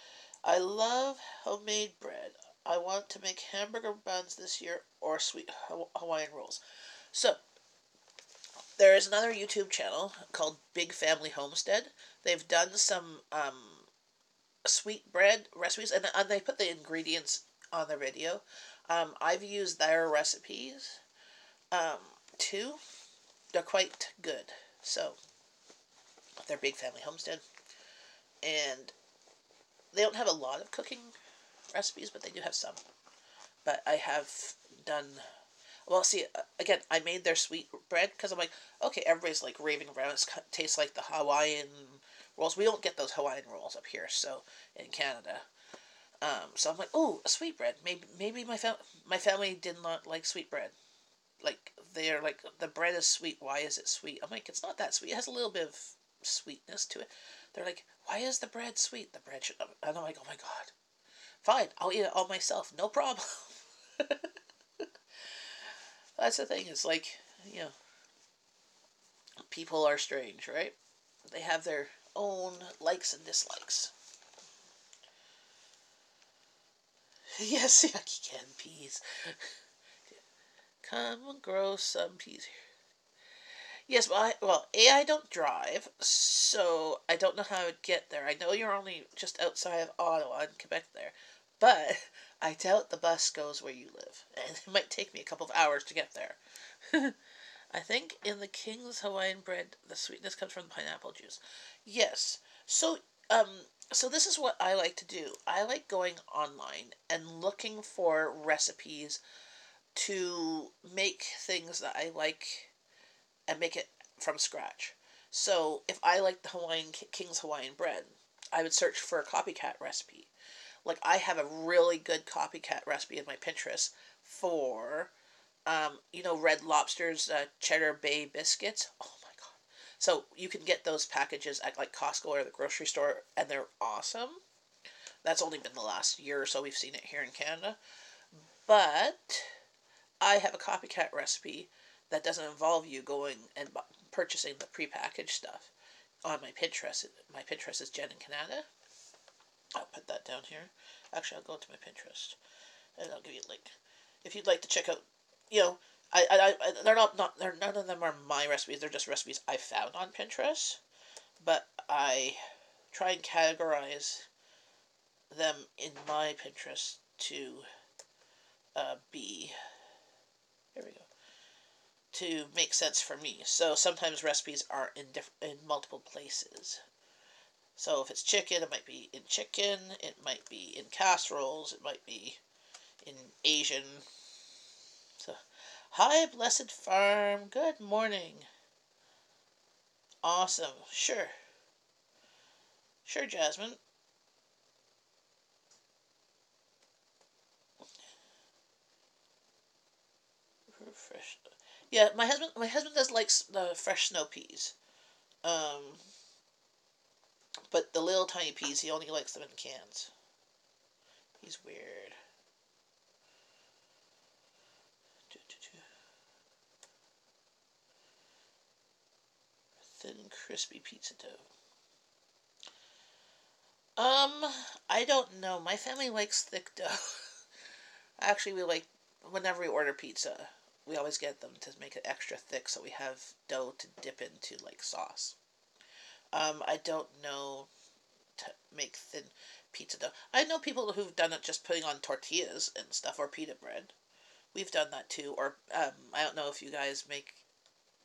I love homemade bread. I want to make hamburger buns this year or sweet Hawaiian rolls. So, there is another YouTube channel called Big Family Homestead. They've done some sweet bread recipes, and they put the ingredients on their video. I've used their recipes um, too. They're quite good. So, they're Big Family Homestead. And they don't have a lot of cooking recipes, but they do have some. But I have done. Well, see, again, I made their sweet bread because I'm like, okay, everybody's like raving around. It tastes like the Hawaiian rolls. We don't get those Hawaiian rolls up here, so in Canada. So I'm like, oh, a sweet bread. Maybe my family did not like sweet bread. Like they're like the bread is sweet. Why is it sweet? I'm like, it's not that sweet. It has a little bit of sweetness to it. They're like, why is the bread sweet? The bread should. And I'm like, oh my god. Fine, I'll eat it all myself. No problem. That's the thing. It's like, you know, people are strange, right? They have their own likes and dislikes. Yes, yucky canned peas. Come and grow some peas here. Yes, I don't drive, so I don't know how I would get there. I know you're only just outside of Ottawa in Quebec there, but I doubt the bus goes where you live, and it might take me a couple of hours to get there. I think in the King's Hawaiian bread, the sweetness comes from the pineapple juice. Yes. So, so this is what I like to do. I like going online and looking for recipes to make things that I like and make it from scratch. So, if I like the King's Hawaiian bread, I would search for a copycat recipe. Like I have a really good copycat recipe in my Pinterest for Red Lobster's Cheddar Bay biscuits. Oh my god! So you can get those packages at like Costco or the grocery store, and they're awesome. That's only been the last year or so we've seen it here in Canada. But I have a copycat recipe that doesn't involve you going and purchasing the prepackaged stuff on my Pinterest. My Pinterest is Jen in Canada. I'll put that down here. Actually, I'll go to my Pinterest and I'll give you a link if you'd like to check out. You know, they're they're none of them are my recipes. They're just recipes I found on Pinterest, but I try and categorize them in my Pinterest to be. Here we go. To make sense for me. So sometimes recipes are in multiple places. So if it's chicken, it might be in chicken. It might be in casseroles. It might be in Asian. So, hi, Blessed Farm. Good morning. Awesome. Sure. Sure, Jasmine. Fresh. Yeah, my husband does like the fresh snow peas. Um, but the little tiny peas, he only likes them in cans. He's weird. Thin, crispy pizza dough. Um, I don't know. My family likes thick dough. Actually, we like, whenever we order pizza, we always get them to make it extra thick so we have dough to dip into like sauce. I don't know to make thin pizza dough. I know people who've done it just putting on tortillas and stuff or pita bread. We've done that too. Or I don't know if you guys make,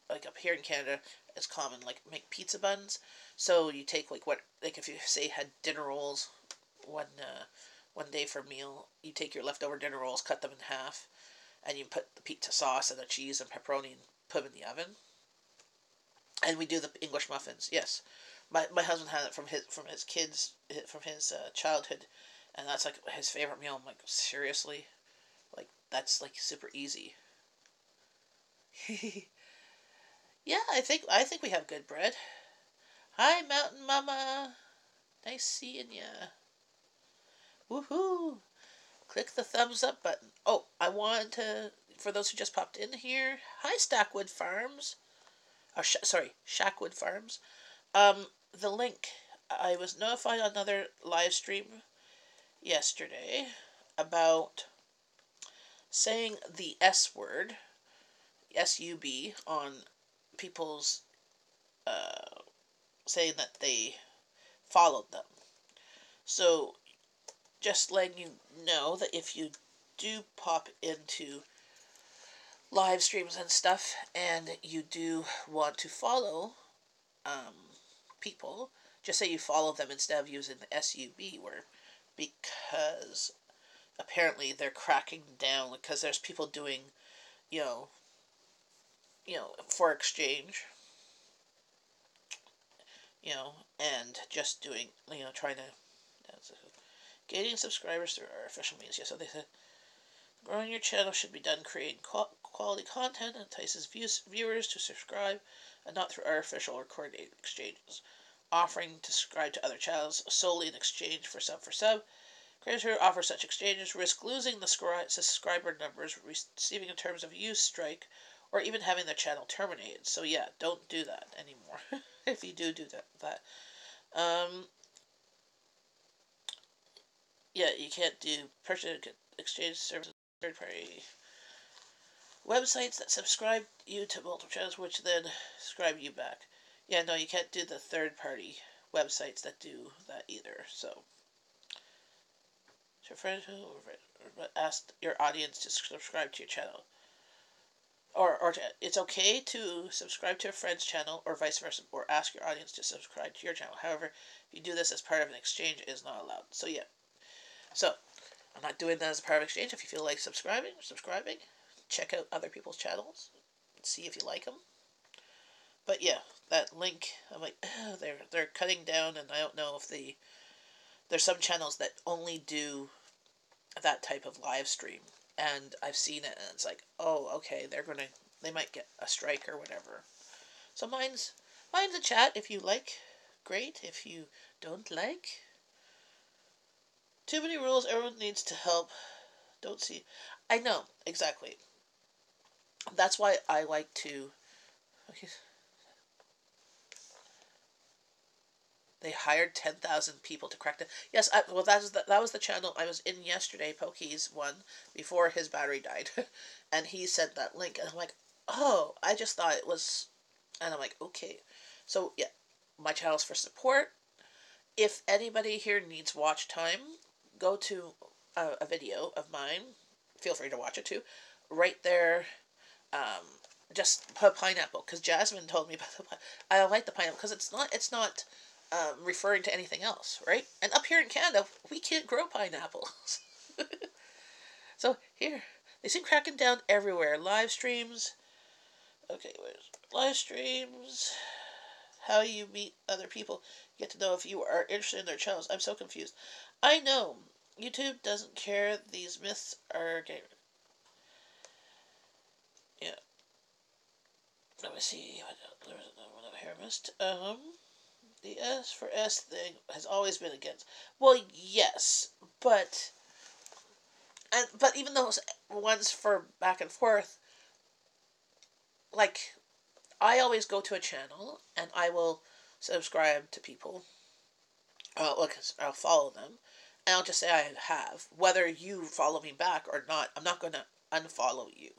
like up here in Canada, it's common like make pizza buns. So you take like what, like if you say had dinner rolls one day for a meal, you take your leftover dinner rolls, cut them in half, and you put the pizza sauce and the cheese and pepperoni and put them in the oven. And we do the English muffins. Yes, my husband had it from his kids from his childhood, and that's like his favorite meal. I'm like, seriously, like that's like super easy. Yeah, I think we have good bread. Hi, Mountain Mama. Nice seeing ya. Woohoo! Click the thumbs up button. Oh, I want to, for those who just popped in here, hi, Stackwood Farms. Oh, sorry, Shackwood Farms. The link. I was notified on another live stream yesterday about saying the S word, SUB, on people's saying that they followed them. So, just letting you know that if you do pop into live streams and stuff and you do want to follow um, people, just say you follow them instead of using the SUB word, because apparently they're cracking down because there's people doing, you know, for exchange, and just doing, trying to gaining subscribers through our official means. Yeah, so they said growing your channel should be done creating quality content that entices viewers to subscribe, and not through artificial or coordinated exchanges. Offering to subscribe to other channels solely in exchange for sub. Creators who offer such exchanges risk losing the subscriber numbers, receiving a terms of use strike, or even having their channel terminated. So yeah, don't do that anymore. If you do that. Yeah, you can't do purchase exchange services third party websites that subscribe you to multiple channels, which then subscribe you back. Yeah, no, you can't do the third party websites that do that either. So, your friend ask your audience to subscribe to your channel, or it's okay to subscribe to a friend's channel, or vice versa, or ask your audience to subscribe to your channel. However, if you do this as part of an exchange, it is not allowed. So yeah, so I'm not doing that as a part of exchange. If you feel like subscribing, check out other people's channels, see if you like them. But yeah, that link, I'm like, they're cutting down, and I don't know if there's some channels that only do that type of live stream, and I've seen it, and it's like, oh, okay, they might get a strike or whatever. So mine's a chat. If you like, great. If you don't like, too many rules. Everyone needs to help. Don't see. I know exactly. That's why I like to. Okay. They hired 10,000 people to crack down. Yes, well, that was the channel I was in yesterday, Pokey's one, before his battery died. And he sent that link, and I'm like, oh, I just thought it was. And I'm like, okay. So, yeah, my channel's for support. If anybody here needs watch time, go to a video of mine. Feel free to watch it too. Right there, um, just put pineapple, because Jasmine told me about I don't like the pineapple because it's not referring to anything else, right? And up here in Canada, we can't grow pineapples. So here, they seem cracking down everywhere. Live streams. Okay, where's live streams? How you meet other people. Get to know if you are interested in their channels. I'm so confused. I know. YouTube doesn't care. These myths are gay. Yeah. Let me see. There was another hair mist. The S for S thing has always been against. Well, yes, but even those ones for back and forth, like I always go to a channel and I will subscribe to people. Look, I'll follow them, And I'll just say I have. Whether you follow me back or not, I'm not going to unfollow you.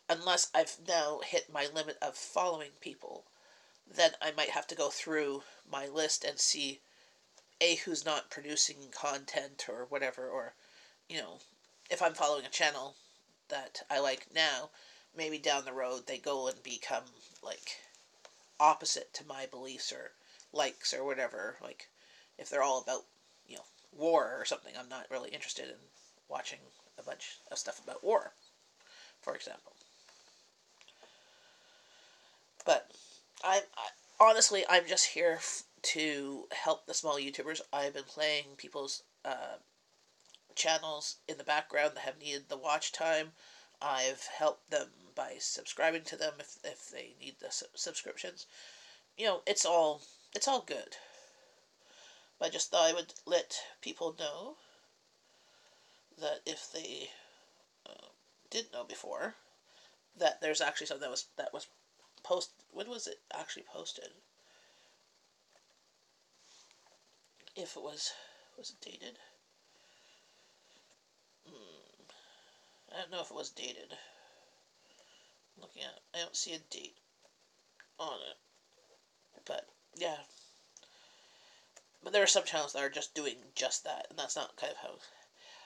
Unless I've now hit my limit of following people, then I might have to go through my list and see who's not producing content or whatever, or, if I'm following a channel that I like now, maybe down the road they go and become, like, opposite to my beliefs or likes or whatever. Like, if they're all about, war or something, I'm not really interested in watching a bunch of stuff about war, for example. But honestly, I'm just here to help the small YouTubers. I've been playing people's channels in the background that have needed the watch time. I've helped them by subscribing to them if they need the subscriptions. It's all good. But I just thought I would let people know that if they didn't know before, that there's actually something that was posted. When was it actually posted? If it was it dated? I don't know if it was dated. I'm looking at it. I don't see a date on it. But yeah. But there are some channels that are just doing just that, and that's not kind of how.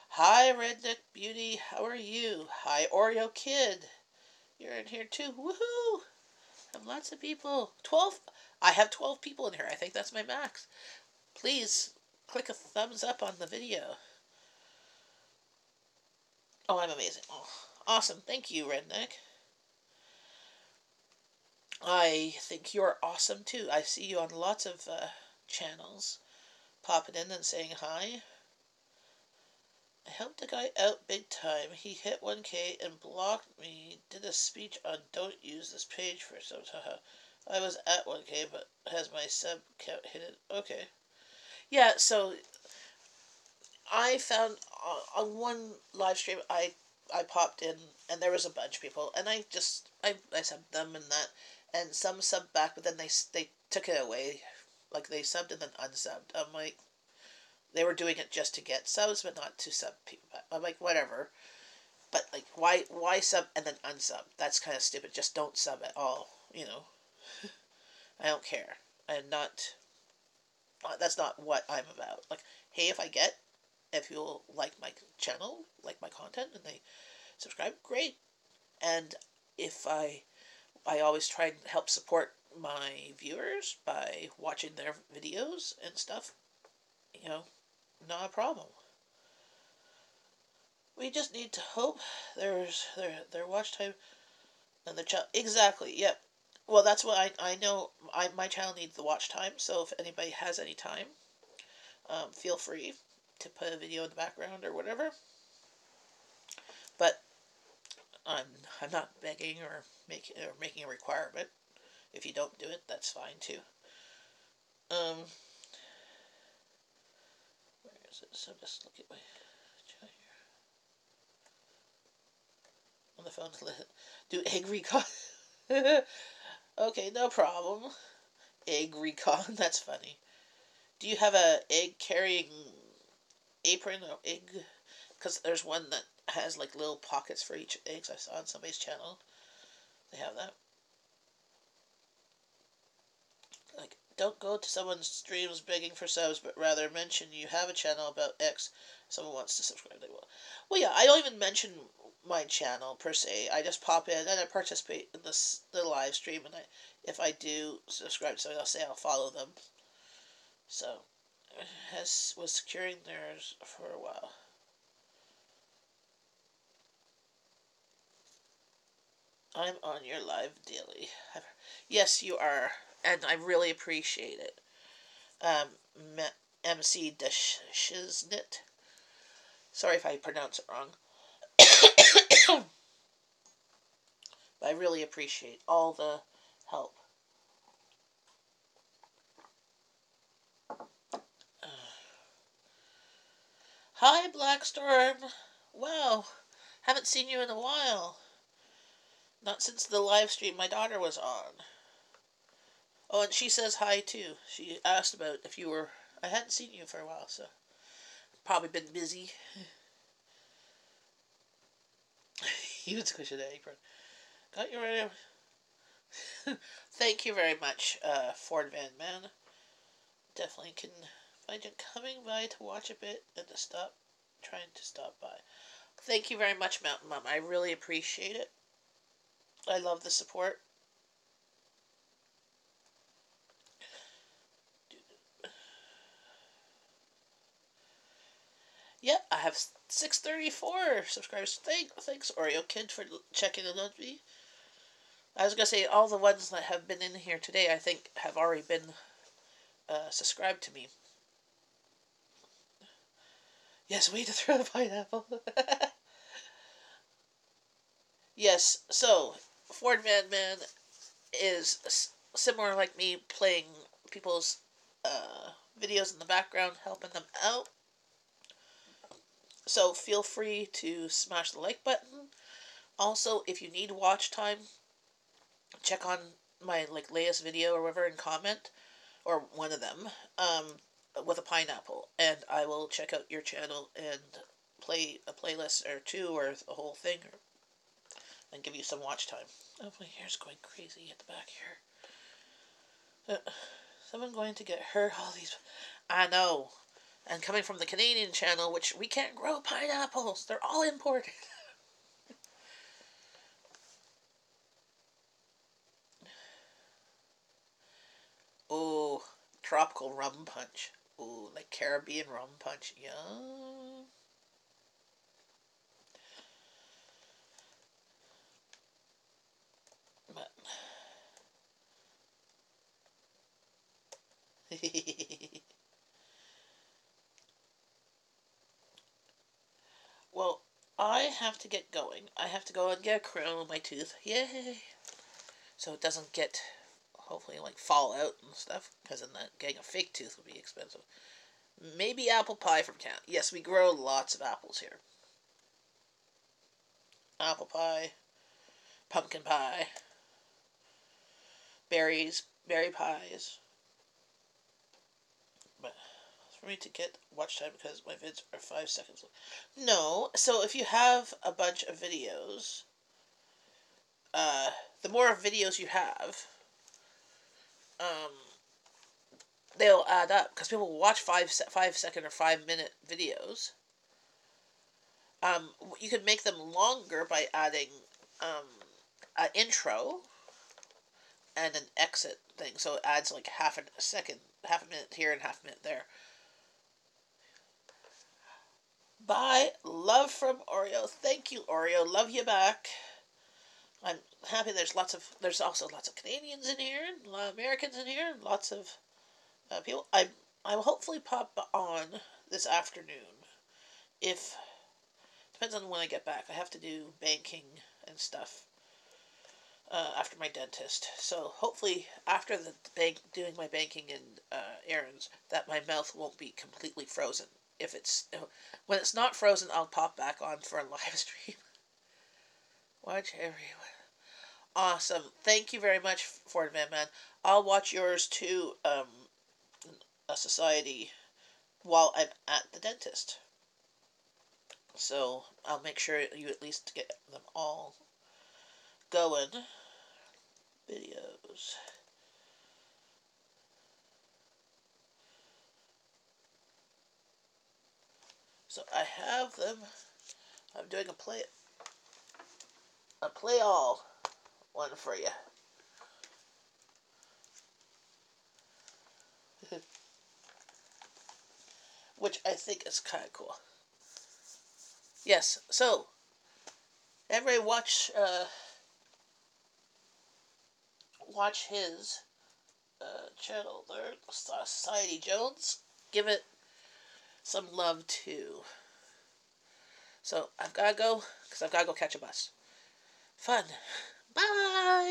Hi, Redneck Beauty. How are you? Hi, Oreo Kid. You're in here too. Woohoo! I have lots of people. 12. I have 12 people in here. I think that's my max. Please click a thumbs up on the video. Oh, I'm amazing. Oh, awesome. Thank you, Redneck. I think you're awesome too. I see you on lots of channels, popping in and saying hi. I helped a guy out big time. He hit 1K and blocked me. Did a speech on don't use this page for some time. I was at 1K, but has my sub count hit it? Okay. Yeah, so I found on one live stream I popped in and there was a bunch of people and I subbed them and that, and some subbed back, but then they took it away, like they subbed and then unsubbed. I'm like, they were doing it just to get subs but not to sub people back. I'm like, whatever. But like, why sub and then unsub? That's kind of stupid. Just don't sub at all. I don't care. I'm not. That's not what I'm about. Like, hey, if you'll like my channel, like my content, and they subscribe, great. And if I always try and help support my viewers by watching their videos and stuff, not a problem. We just need to hope their watch time and the channel. Exactly, yep. Well, that's what I know. My channel needs the watch time, so if anybody has any time, feel free to put a video in the background or whatever. But I'm not begging or making a requirement. If you don't do it, that's fine too. Where is it? So just look at my channel here on the phone. Do egg recon. Okay, no problem. Egg recon. That's funny. Do you have a egg carrying apron or egg? Because there's one that has like little pockets for each eggs. I saw on somebody's channel. They have that. Like, don't go to someone's streams begging for subs, but rather mention you have a channel about X. Someone wants to subscribe, they will. Well, yeah, I don't even mention my channel per se. I just pop in and I participate in the live stream, and if I do subscribe to somebody, I'll say I'll follow them. So, was securing theirs for a while. I'm on your live daily. Yes, you are, and I really appreciate it. MC Shiznit. Sorry if I pronounce it wrong. But I really appreciate all the help. Hi, Blackstorm. Wow, haven't seen you in a while. Not since the live stream my daughter was on. Oh, and she says hi too. She asked about if you were. I hadn't seen you for a while, so probably been busy. You squish an apron. Got you ready. Thank you very much, Ford Van Man. Definitely can find you coming by to watch a bit and to stop, trying to stop by. Thank you very much, Mountain Mom. I really appreciate it. I love the support. Yep, I have 634 subscribers. Thanks, Oreo Kid, for checking in on me. I was going to say, all the ones that have been in here today, I think, have already been subscribed to me. Yes, way to throw a pineapple. Yes, so, Ford Van Man is similar like me, playing people's videos in the background, helping them out. So feel free to smash the like button. Also, if you need watch time, check on my latest video or whatever and comment, or one of them, with a pineapple, and I will check out your channel and play a playlist or two or the whole thing, and give you some watch time. Oh, my hair's going crazy at the back here. Someone going to get hurt? All these, I know. And coming from the Canadian channel, which we can't grow pineapples, they're all imported. Oh, tropical rum punch. Oh, like Caribbean rum punch. Yum. But well, I have to get going. I have to go and get a crown on my tooth. Yay! So it doesn't get, hopefully, fall out and stuff. Because then getting a fake tooth would be expensive. Maybe apple pie from Canada. Yes, we grow lots of apples here. Apple pie, pumpkin pie, berries, berry pies. But for me to get watch time because my vids are 5 seconds long. No, so if you have a bunch of videos, the more videos you have, um, they'll add up because people watch 5 second or 5 minute videos. You can make them longer by adding an intro and an exit thing, so it adds half a second, half a minute here and half a minute there. Bye. Love from Oreo. Thank you, Oreo. Love you back. I'm happy there's also lots of Canadians in here, a lot of Americans in here, lots of people. I will hopefully pop on this afternoon. If depends on when I get back. I have to do banking and stuff after my dentist. So hopefully after the doing my banking and errands, that my mouth won't be completely frozen. If it's when it's not frozen, I'll pop back on for a live stream. Watch everyone. Awesome. Thank you very much, Ford Van Man. I'll watch yours too, a society, while I'm at the dentist. So I'll make sure you at least get them all going. Videos. So I have them. I'm doing a play all one for you. Which I think is kind of cool. Yes, so everybody watch his channel there, Society Jones. Give it some love too. So I've got to go, because I've got to go catch a bus. Fun. Bye!